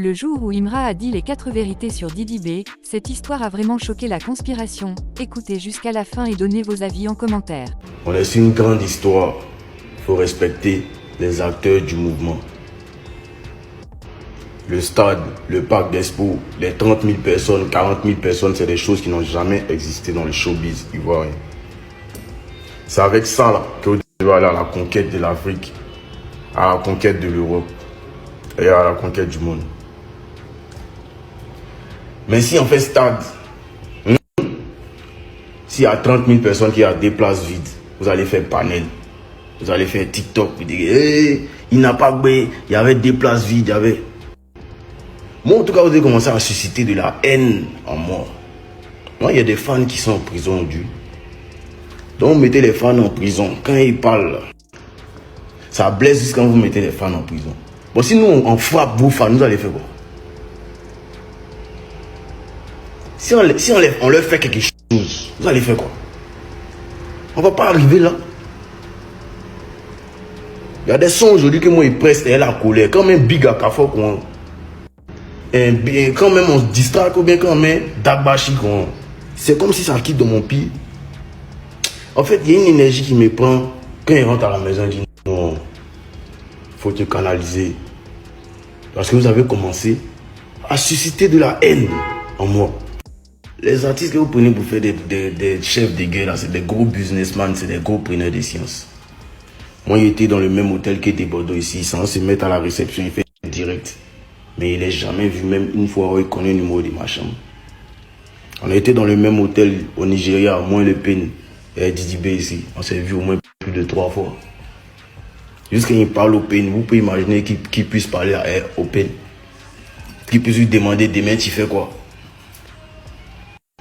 Le jour où Imra a dit les 4 vérités sur Didi B, cette histoire a vraiment choqué la conspiration. Écoutez jusqu'à la fin et donnez vos avis en commentaire. On est sur une grande histoire. Il faut respecter les acteurs du mouvement. Le stade, le parc d'Expo, les 30 000 personnes, 40 000 personnes, c'est des choses qui n'ont jamais existé dans le showbiz ivoirien. C'est avec ça là qu'on doit aller à la conquête de l'Afrique, à la conquête de l'Europe et à la conquête du monde. Mais si on fait stade, s'il y a 30 000 personnes qui ont des places vides, vous allez faire panel, vous allez faire TikTok, vous dites, hey, il n'a pas gagné, il y avait des places vides, il y avait... Moi, en tout cas, vous avez commencé à susciter de la haine en moi. Moi, il y a des fans qui sont en prison aujourd'hui. Donc, vous mettez les fans en prison. Quand ils parlent, ça blesse juste quand vous mettez les fans en prison. Bon, si nous, on frappe vos fans, nous allez faire quoi? Si on leur fait quelque chose, vous allez faire quoi? On va pas arriver là. Il y a des sons aujourd'hui que moi, ils pressent et la colère. Quand même, Big Akafo, quand même on se distrait, ou bien quand même Dagbashi, c'est comme si ça quitte dans mon pied. En fait, il y a une énergie qui me prend quand il rentre à la maison. Il dit non, faut te canaliser. Parce que vous avez commencé à susciter de la haine en moi. Les artistes que vous prenez pour faire des chefs de guerre, c'est des gros businessmen, c'est des gros preneurs de sciences. Moi, il était dans le même hôtel que des Bordeaux ici, sans se mettre à la réception, il fait direct. Mais il n'est jamais vu, même une fois où il connaît le numéro de ma chambre. On a été dans le même hôtel au Nigeria, moins le PEN et Didi B ici. On s'est vu au moins plus de 3 fois. Jusqu'à il parle au PEN, vous pouvez imaginer qu'il puisse parler au PEN. Qu'il puisse lui demander demain tu fais quoi.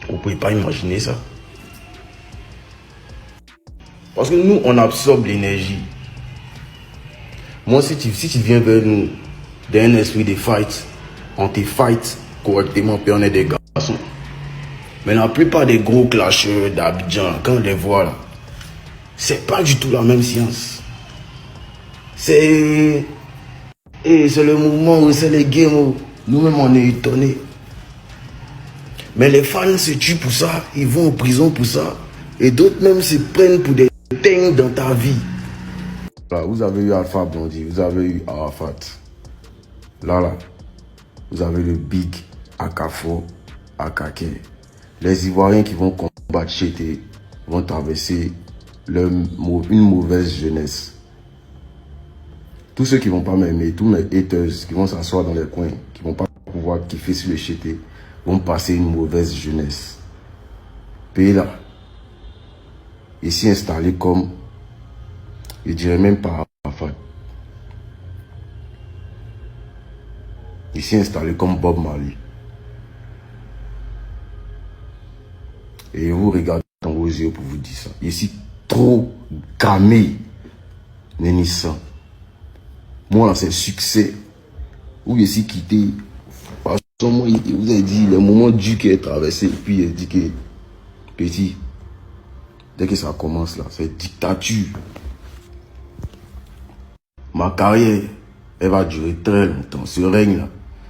Vous ne pouvez pas imaginer ça. Parce que nous, on absorbe l'énergie. Moi, si tu viens vers nous, d'un esprit de fight, on te fight correctement, puis on est des garçons. Mais la plupart des gros clasheurs d'Abidjan, quand on les voit là, c'est pas du tout la même science. C'est le mouvement, c'est les games, nous-mêmes on est étonnés. Mais les fans se tuent pour ça, ils vont en prison pour ça. Et d'autres même se prennent pour des dingues dans ta vie. Là, vous avez eu Alpha Blondy, vous avez eu Arafat. Là, vous avez le Big Akafo, Akake. Les Ivoiriens qui vont combattre Chété vont traverser une mauvaise jeunesse. Tous ceux qui ne vont pas m'aimer, tous mes haters qui vont s'asseoir dans les coins, qui ne vont pas pouvoir kiffer sur le Chété, vont passer une mauvaise jeunesse. Pays là, ici installé comme, je dirais même pas Arafat. Ici installé comme Bob Marley. Et vous regardez dans vos yeux pour vous dire ça. Ici, trop gamé. Nénissa. Moi, là, c'est succès. Vous ici quitté. Parce que moi, il vous a dit, le moment du qui est traversé, puis il a dit que, petit, dès que ça commence là, c'est dictature. Ma carrière, elle va durer très longtemps. Ce règne là,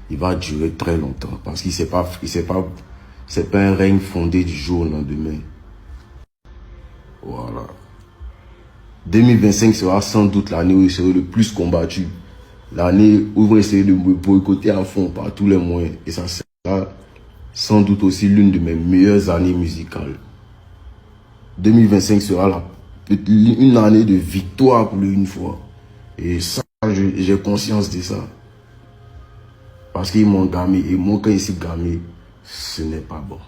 il va durer très longtemps. Parce qu'il c'est pas un règne fondé du jour au lendemain. Voilà. 2025 sera sans doute l'année où il sera le plus combattu. L'année où ils vont essayer de me boycotter à fond par tous les moyens. Et ça sera sans doute aussi l'une de mes meilleures années musicales. 2025 sera une année de victoire pour lui une fois. Et ça, j'ai conscience de ça. Parce qu'ils m'ont gamé. Et moi, quand ils sont gamé, ce n'est pas bon.